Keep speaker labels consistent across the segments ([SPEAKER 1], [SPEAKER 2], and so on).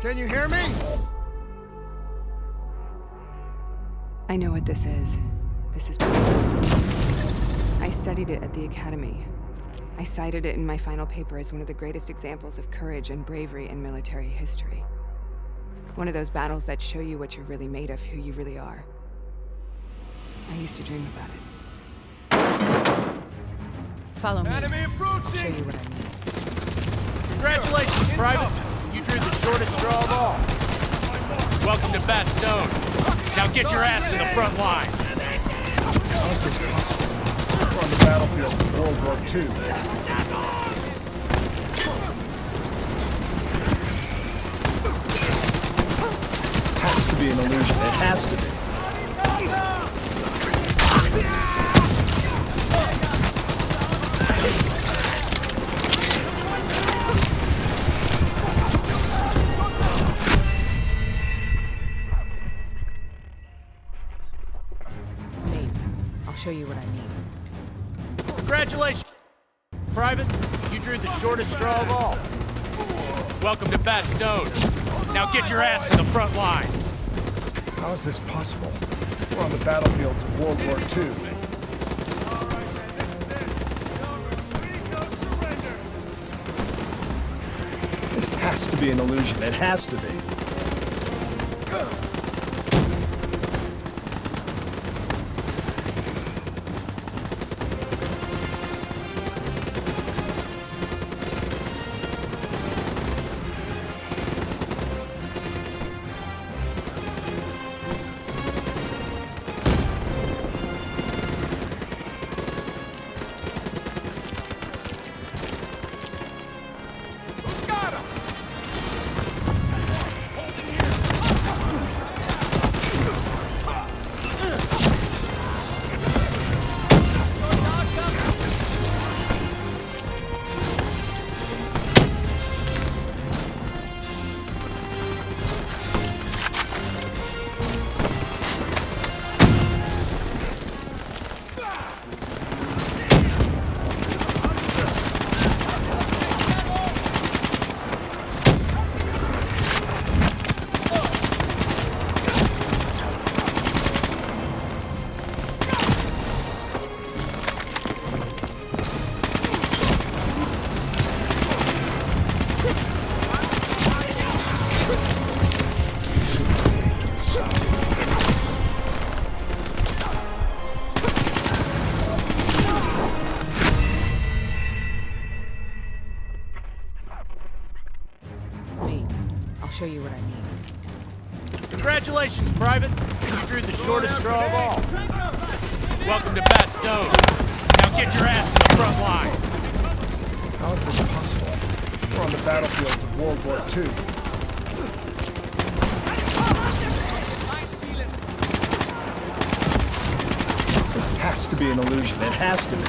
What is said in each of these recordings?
[SPEAKER 1] Can you hear me?
[SPEAKER 2] I know what this is. This is... I studied it at the Academy. I cited it in my final paper as one of the greatest examples of courage and bravery in military history. One of those battles that show you what you're really made of, who you really are. I used to dream about it. Follow me.
[SPEAKER 1] Enemy
[SPEAKER 2] I'll show
[SPEAKER 1] approaching!
[SPEAKER 2] you what I mean.
[SPEAKER 3] Congratulations, Private. You drew the shortest straw of all. Welcome to Bastogne. Now get your ass to the front line.
[SPEAKER 1] How is this possible? We're on the battlefield of World War II.
[SPEAKER 4] Has to be an illusion. It has to be.
[SPEAKER 2] Nate, I'll show you what I mean.
[SPEAKER 3] Congratulations, Private. You drew the shortest straw of all. Welcome to Bastogne. Now get your ass to the front line.
[SPEAKER 1] How is this possible? We're on the battlefields of World War II.
[SPEAKER 4] This has to be an illusion. It has to be.
[SPEAKER 2] Nate, I'll show you what I mean.
[SPEAKER 3] Congratulations, Private. You drew the shortest straw of all. Welcome to Bastogne. Now get your ass to the front line.
[SPEAKER 1] How is this possible? We're on the battlefields of World War II.
[SPEAKER 4] This has to be an illusion. It has to be.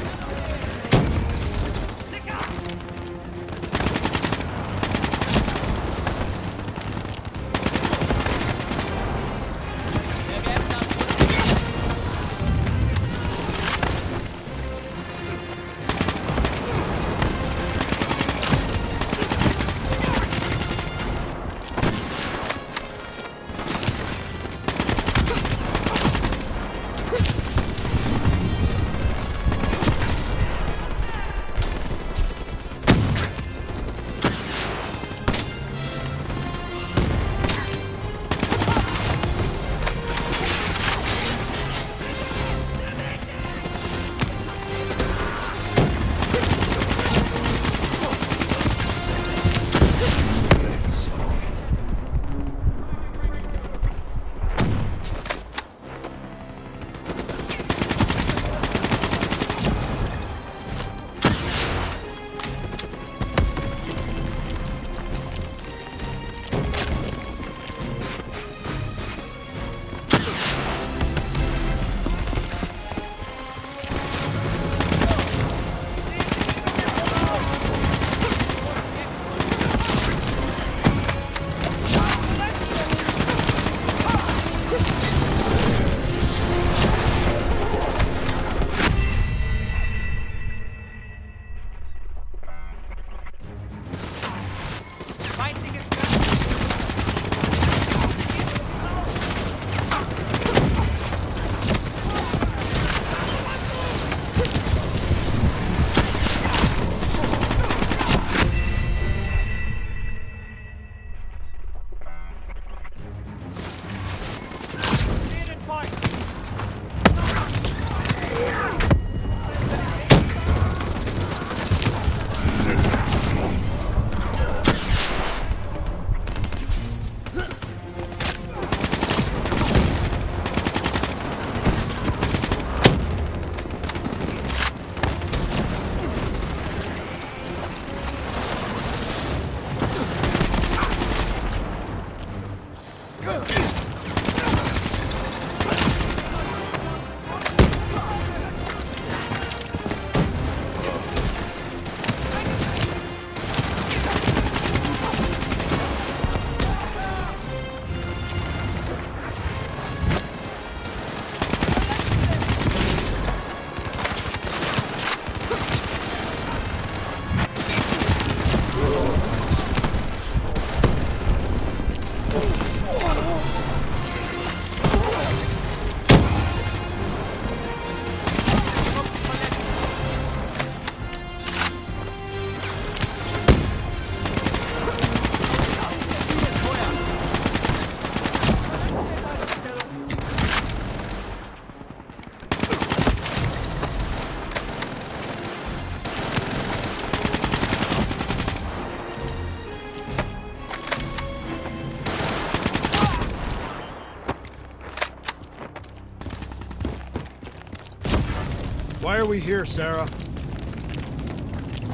[SPEAKER 1] Why are we here, Sarah?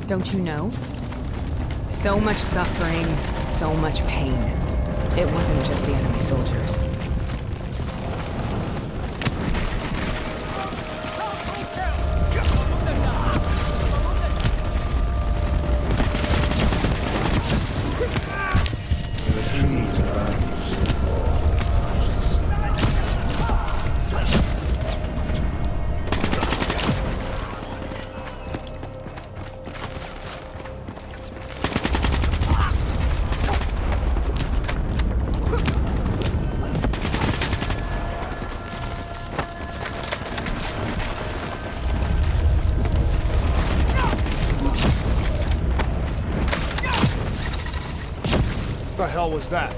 [SPEAKER 2] Don't you know? So much suffering, so much pain. It wasn't just the enemy soldiers.
[SPEAKER 1] What the hell was that?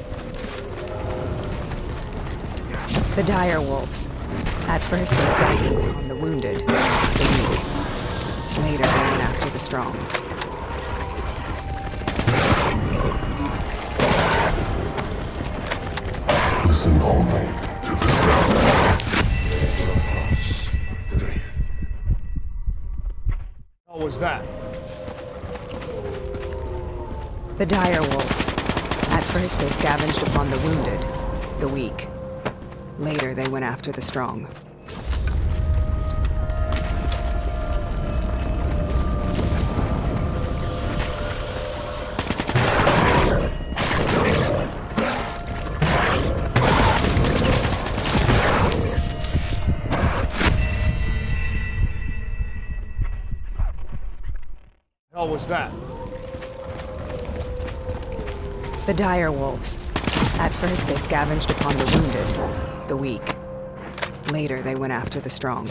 [SPEAKER 2] The dire wolves. At first they scattered on the wounded, the weak. Later they went after the strong.
[SPEAKER 5] Listen only to the sound.
[SPEAKER 1] What was that?
[SPEAKER 2] The dire wolves. At first they scavenged upon the wounded, the weak. Later they went after the strong.
[SPEAKER 1] What the hell was that?
[SPEAKER 2] The dire wolves. At first they scavenged upon the wounded, the weak. Later they went after the strong.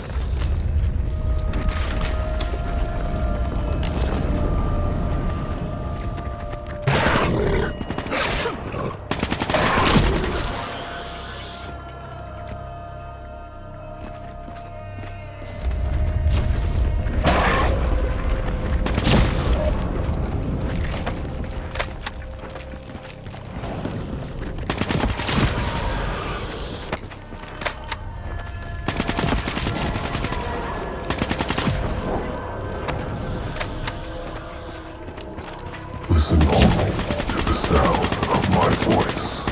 [SPEAKER 5] Listen only to the sound of my voice.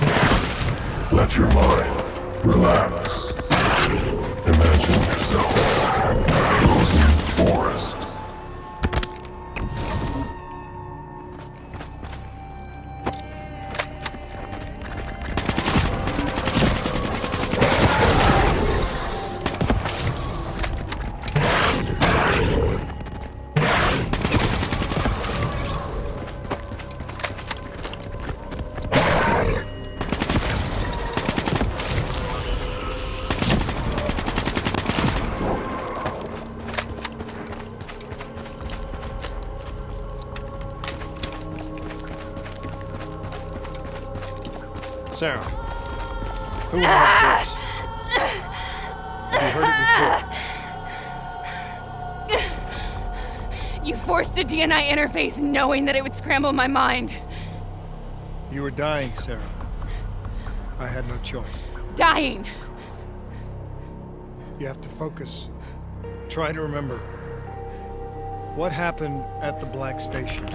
[SPEAKER 5] Let your mind relax. Imagine yourself frozen forest.
[SPEAKER 1] Sarah, who was that voice? Have you heard it before?
[SPEAKER 2] You forced a DNI interface knowing that it would scramble my mind.
[SPEAKER 1] You were dying, Sarah. I had no choice.
[SPEAKER 2] Dying!
[SPEAKER 1] You have to focus. Try to remember. What happened at the Black Station?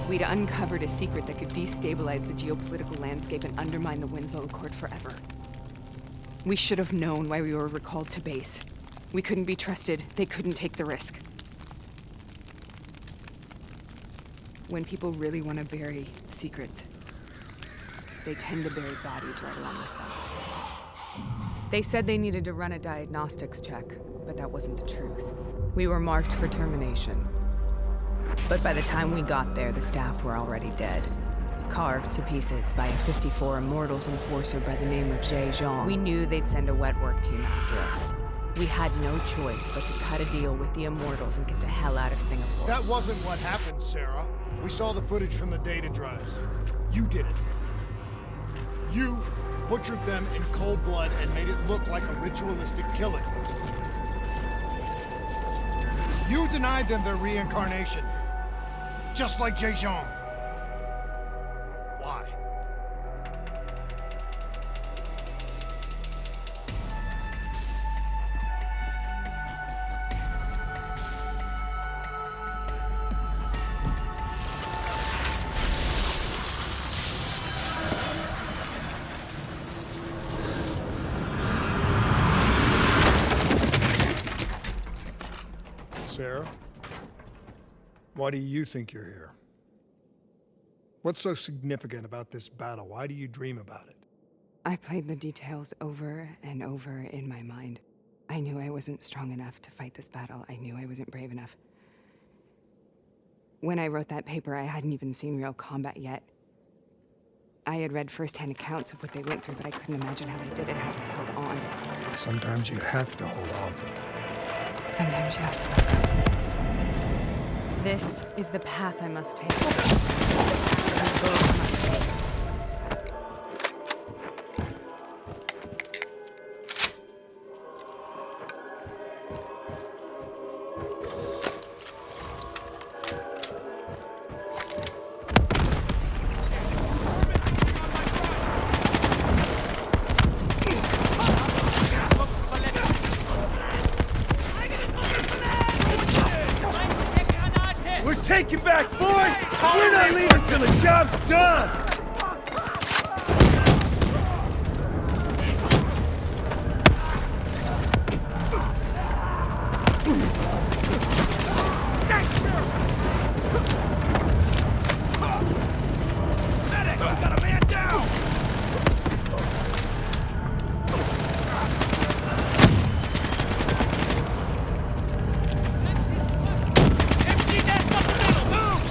[SPEAKER 2] We'd uncovered a secret that could destabilize the geopolitical landscape and undermine the Winslow Accord forever. We should have known why we were recalled to base. We couldn't be trusted. They couldn't take the risk. When people really want to bury secrets, they tend to bury bodies right along with them. They said they needed to run a diagnostics check, but that wasn't the truth. We were marked for termination. But by the time we got there, the staff were already dead. Carved to pieces by a 54 Immortals enforcer by the name of Jay Zhang. We knew they'd send a wet work team after us. We had no choice but to cut a deal with the Immortals and get the hell out of Singapore.
[SPEAKER 1] That wasn't what happened, Sarah. We saw the footage from the data drives. You did it. You butchered them in cold blood and made it look like a ritualistic killing. You denied them their reincarnation. Just like Jay Zhang. Why? Sarah? Why do you think you're here? What's so significant about this battle? Why do you dream about it?
[SPEAKER 2] I played the details over and over in my mind. I knew I wasn't strong enough to fight this battle. I knew I wasn't brave enough. When I wrote that paper, I hadn't even seen real combat yet. I had read first-hand accounts of what they went through, but I couldn't imagine how they did it, how they held on.
[SPEAKER 1] Sometimes you have to hold on.
[SPEAKER 2] Sometimes you have to let go. This is the path I must take. We both must take.
[SPEAKER 4] We're taking back, boy! We're not leaving till the job's done!
[SPEAKER 3] Medic, we got a man down! Empty nest up the middle! Move!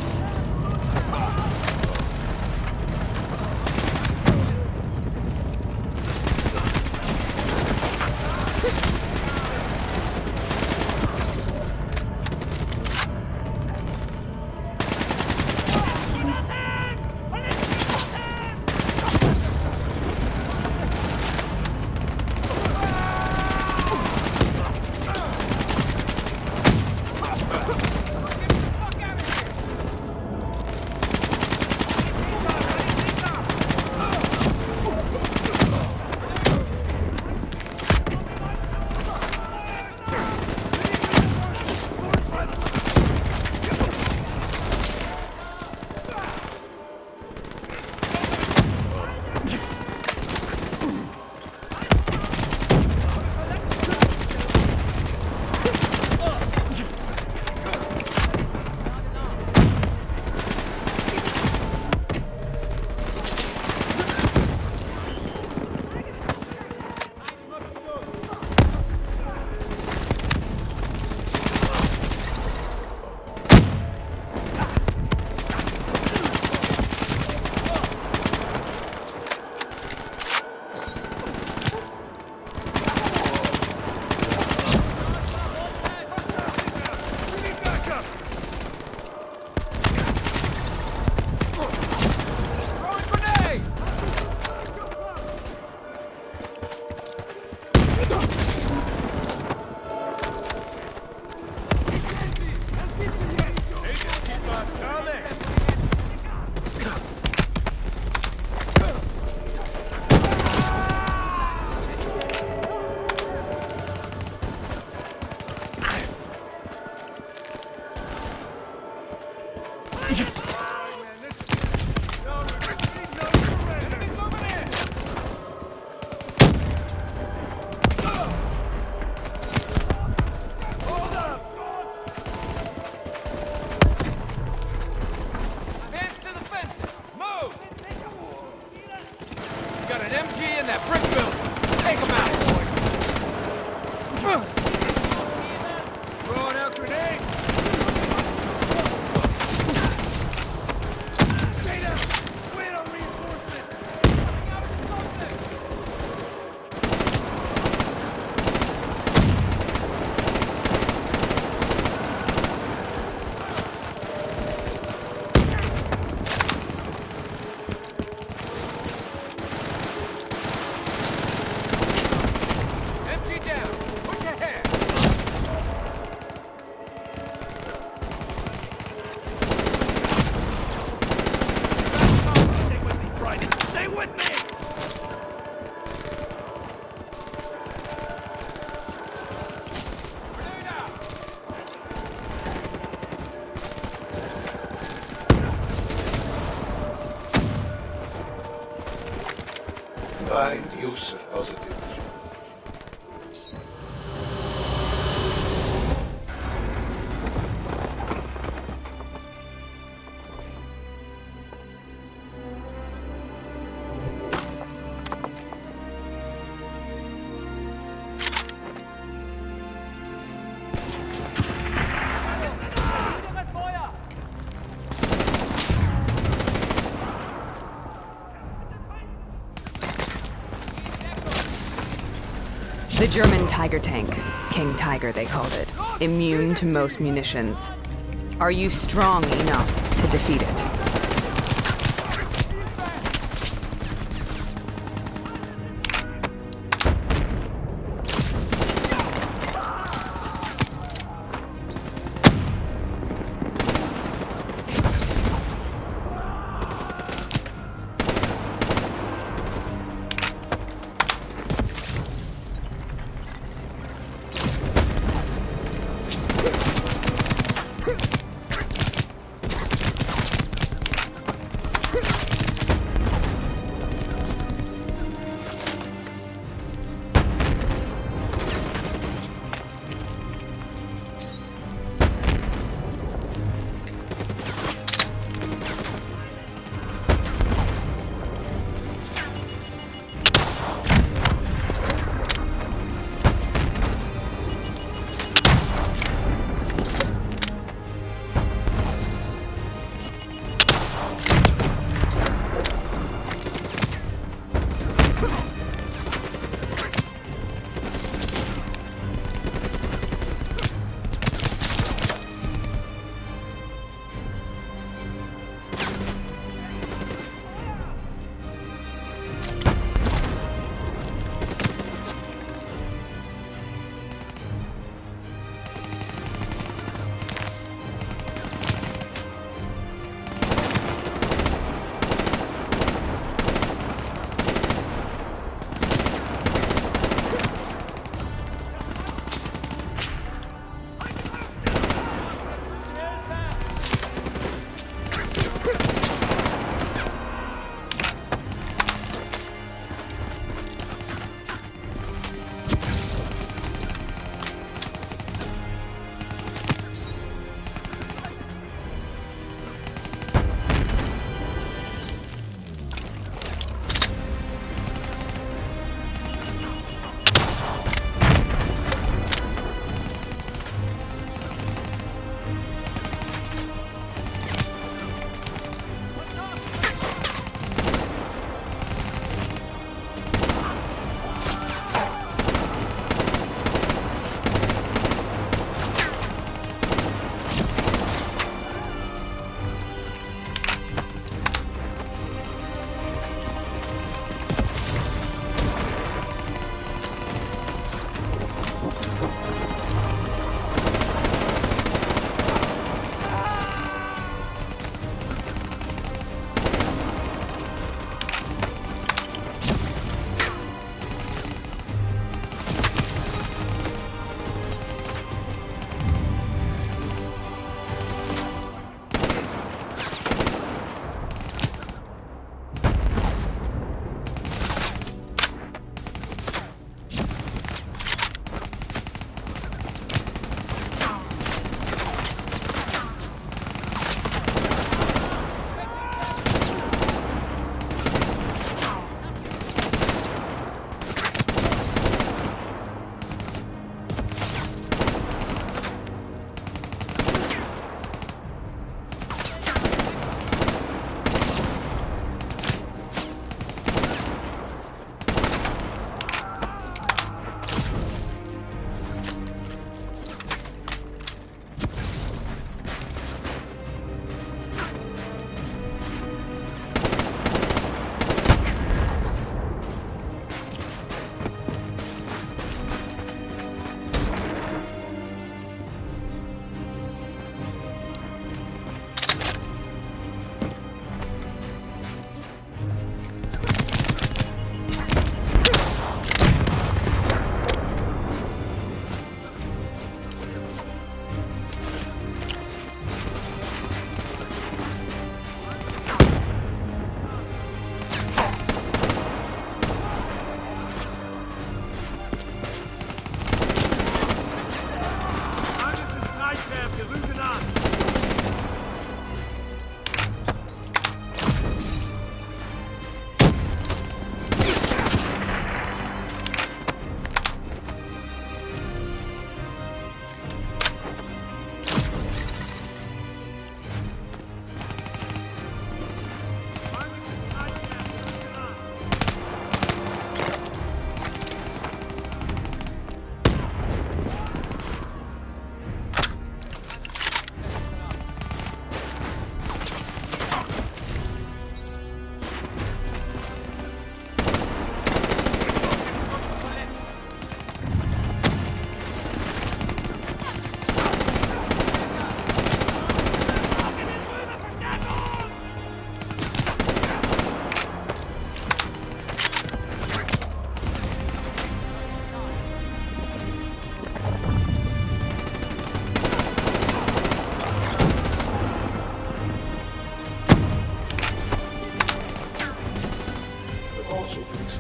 [SPEAKER 4] an MG in that brick building. Take him out, boys. Throwing out grenade. Stay down. Wait on reinforcement. MG down. Push ahead. Stay with me, Bryce. Stay with me. Grenade out.
[SPEAKER 5] Find Yusuf positive.
[SPEAKER 2] The German Tiger tank, King Tiger they called it, immune to most munitions. Are you strong enough to defeat it?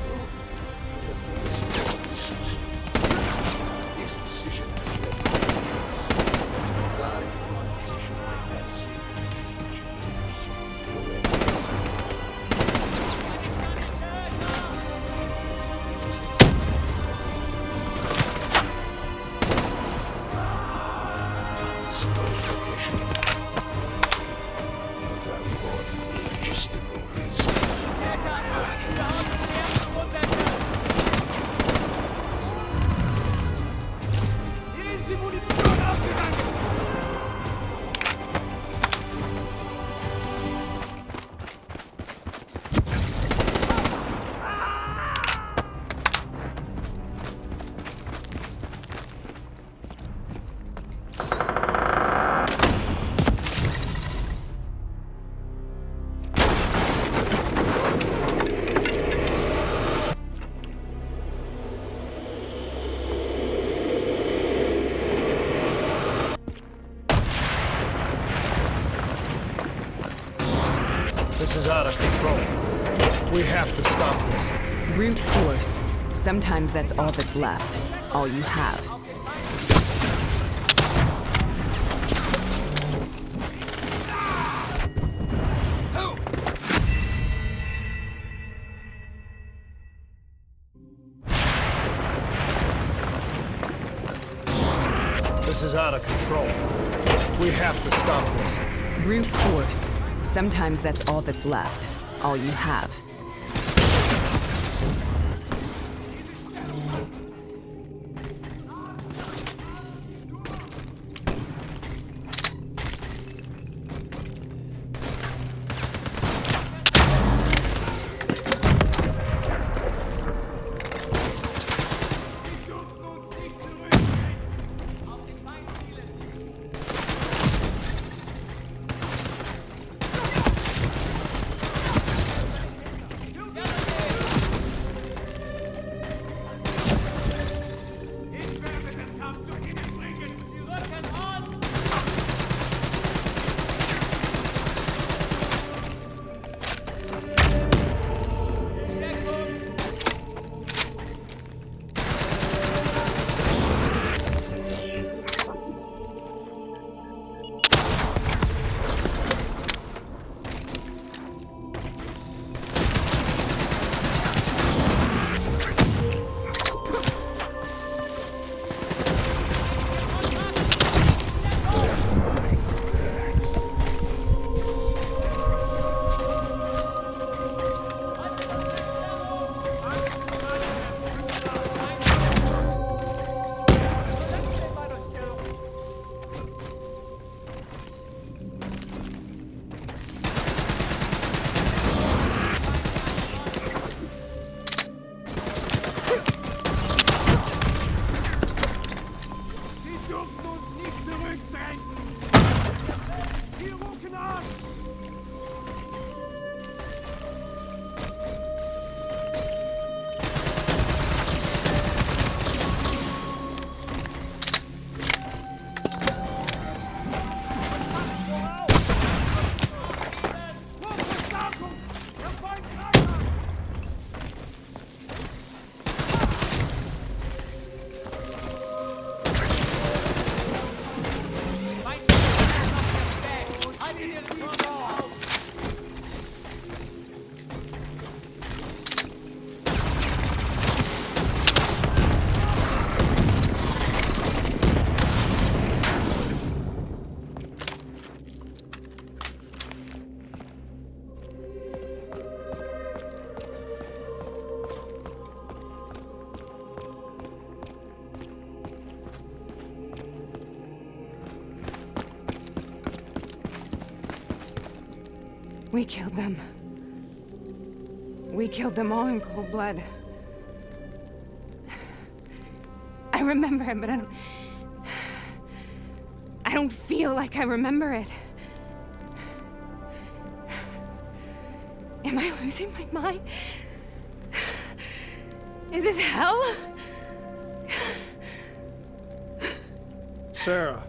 [SPEAKER 5] for the things he promises. His decision has led to changes. Designed for my position as which moves your supposed location. No doubt for logistical reasons.
[SPEAKER 4] Hier ist die Munition aufgegangen!
[SPEAKER 1] This is out of control. We have to stop this.
[SPEAKER 2] Brute force. Sometimes that's all that's left. All you have.
[SPEAKER 1] This is out of control. We have to stop this.
[SPEAKER 2] Brute force. Sometimes that's all that's left. All you have. We killed them. We killed them all in cold blood. I remember it, but I don't feel like I remember it. Am I losing my mind? Is this hell?
[SPEAKER 1] Sarah,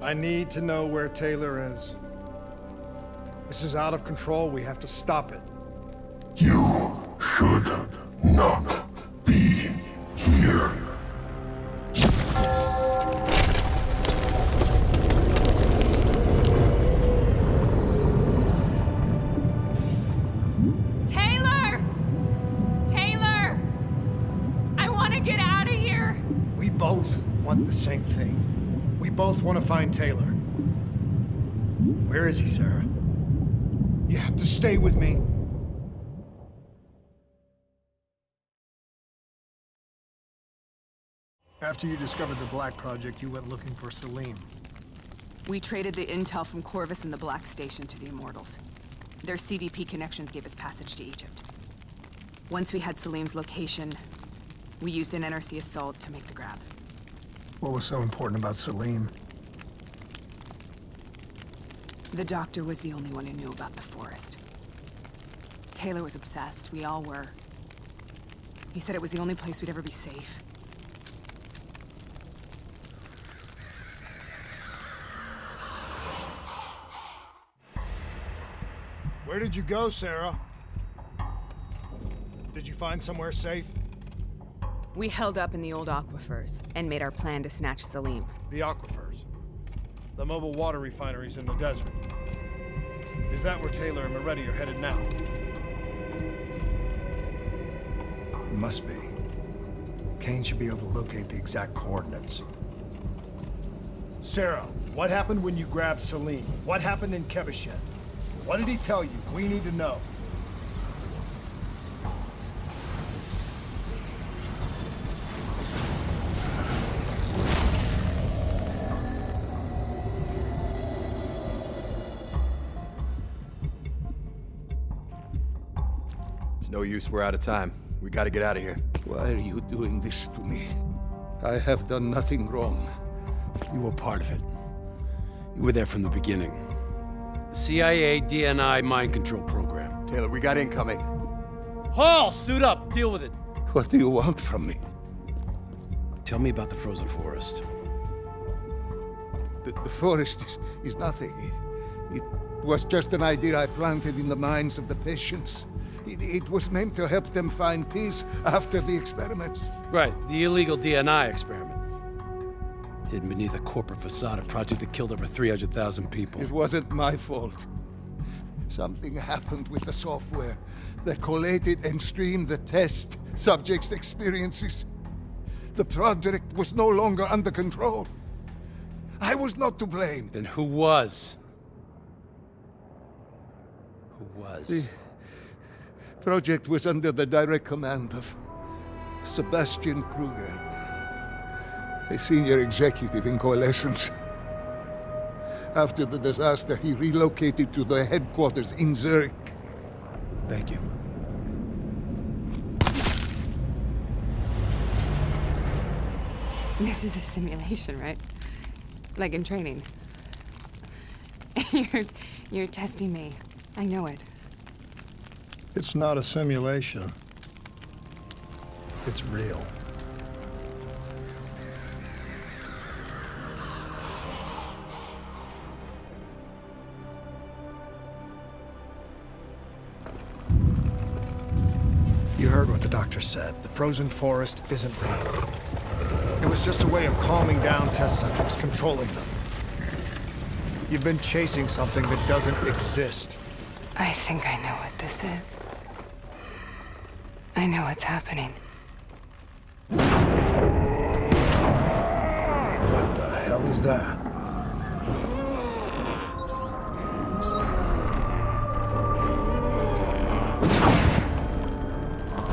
[SPEAKER 1] I need to know where Taylor is. This is out of control. We have to stop it.
[SPEAKER 5] You should should not be here.
[SPEAKER 2] Taylor! Taylor! I want to get out of here!
[SPEAKER 1] We both want the same thing. We both want to find Taylor. Where is he, Sarah? You have to stay with me. After you discovered the Black Project, you went looking for Salim.
[SPEAKER 2] We traded the intel from Corvus and the Black Station to the Immortals. Their CDP connections gave us passage to Egypt. Once we had Salim's location, we used an NRC assault to make the grab.
[SPEAKER 1] What was so important about Salim?
[SPEAKER 2] The doctor was the only one who knew about the forest. Taylor was obsessed. We all were. He said it was the only place we'd ever be safe.
[SPEAKER 1] Where did you go, Sarah? Did you find somewhere safe?
[SPEAKER 2] We held up in the old aquifers and made our plan to snatch Salim.
[SPEAKER 1] The aquifers. The mobile water refineries in the desert. Is that where Taylor and Moretti are headed now? It must be. Kane should be able to locate the exact coordinates. Sarah, what happened when you grabbed Salim? What happened in Kevashet? What did he tell you? We need to know.
[SPEAKER 6] It's no use, we're out of time. We gotta get out of here.
[SPEAKER 5] Why are you doing this to me? I have done nothing wrong.
[SPEAKER 7] You were part of it. You were there from the beginning. The CIA DNI mind control program.
[SPEAKER 6] Taylor, we got incoming.
[SPEAKER 7] Hall, suit up. Deal with it.
[SPEAKER 5] What do you want from me?
[SPEAKER 7] Tell me about the frozen forest.
[SPEAKER 5] The forest is nothing. It was just an idea I planted in the minds of the patients. It was meant to help them find peace after the experiments.
[SPEAKER 7] Right, the illegal DNI experiment. Hidden beneath a corporate facade, a project that killed over 300,000 people.
[SPEAKER 5] It wasn't my fault. Something happened with the software that collated and streamed the test subjects' experiences. The project was no longer under control. I was not to blame.
[SPEAKER 7] Then who was? Who was?
[SPEAKER 5] The project was under the direct command of Sebastian Kruger, a senior executive in Coalescence. After the disaster, he relocated to the headquarters in Zurich.
[SPEAKER 7] Thank you.
[SPEAKER 2] This is a simulation, right? Like in training. You're testing me. I know it.
[SPEAKER 1] It's not a simulation. It's real. You heard what the doctor said. The frozen forest isn't real. It was just a way of calming down test subjects, controlling them. You've been chasing something that doesn't exist.
[SPEAKER 2] I think I know what this is. I know what's happening.
[SPEAKER 1] What the hell is that?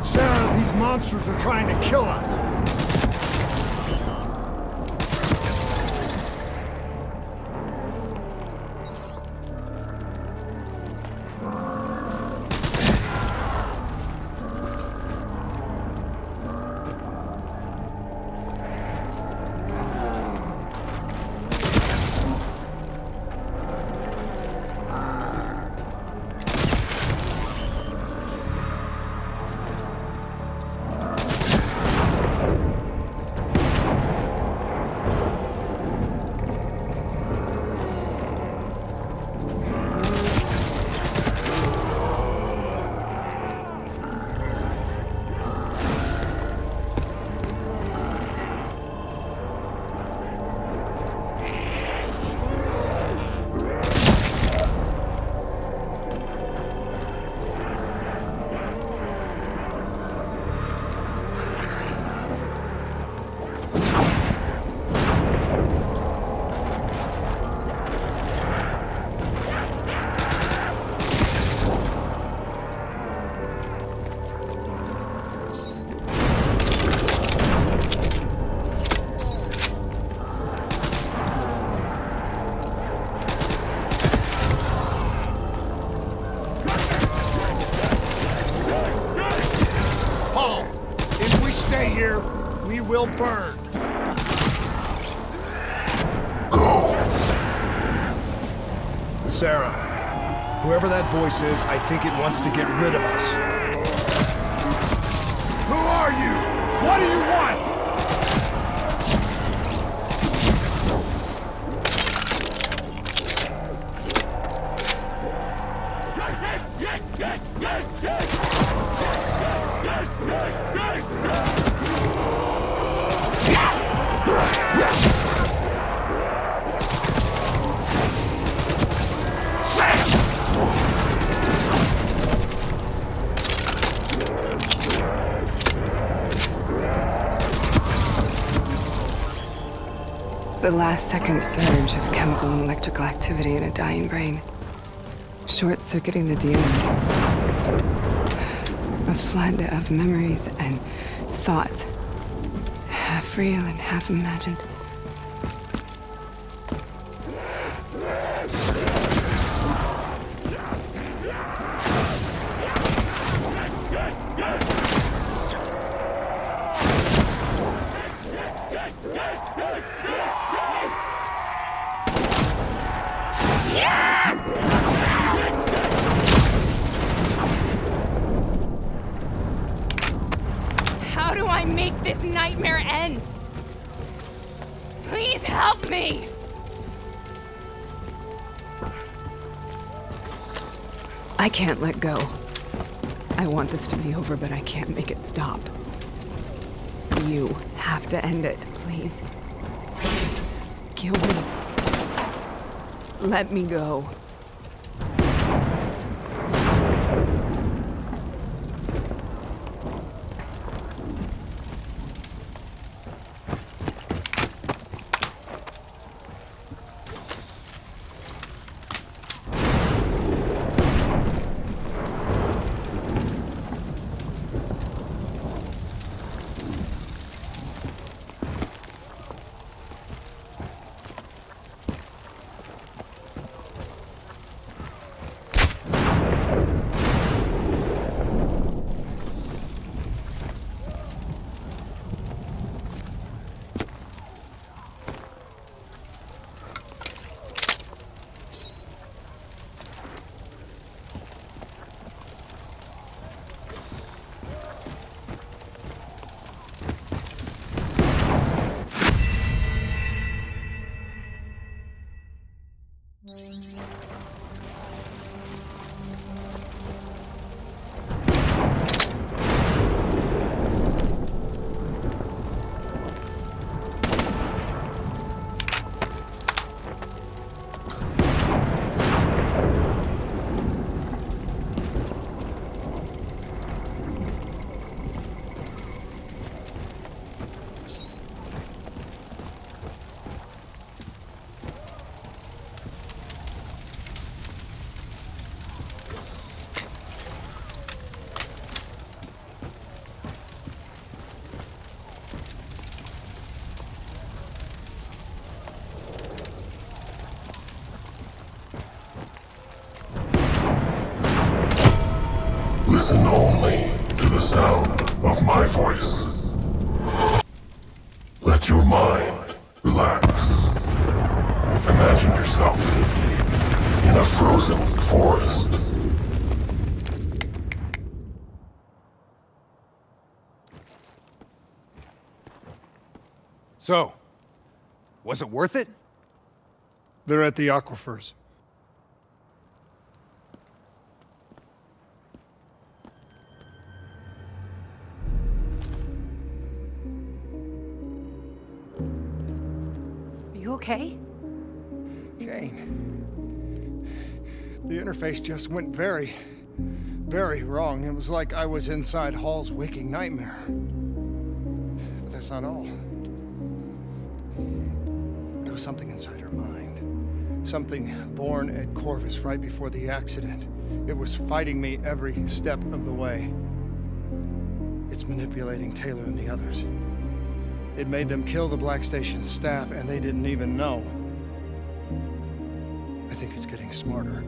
[SPEAKER 1] Sarah, these monsters are trying to kill us. stay here, we will burn.
[SPEAKER 5] Go.
[SPEAKER 1] Sarah, whoever that voice is, I think it wants to get rid of us. Who are you? What do you want?
[SPEAKER 2] The last second surge of chemical and electrical activity in a dying brain. Short-circuiting the DNA. A flood of memories and thoughts. Half real and half imagined. How do I make this nightmare end? Please help me! I can't let go. I want this to be over, but I can't make it stop. You have to end it, please. Kill me. Let me go.
[SPEAKER 5] Listen only to the sound of my voice. Let your mind relax. Imagine yourself in a frozen forest.
[SPEAKER 4] So, was it worth it?
[SPEAKER 1] They're at the aquifers.
[SPEAKER 2] You okay?
[SPEAKER 1] Kane. The interface just went very wrong. It was like I was inside Hall's waking nightmare. But that's not all. There was something inside her mind. Something born at Corvus right before the accident. It was fighting me every step of the way. It's manipulating Taylor and the others. It made them kill the Black Station staff, and they didn't even know. I think it's getting smarter.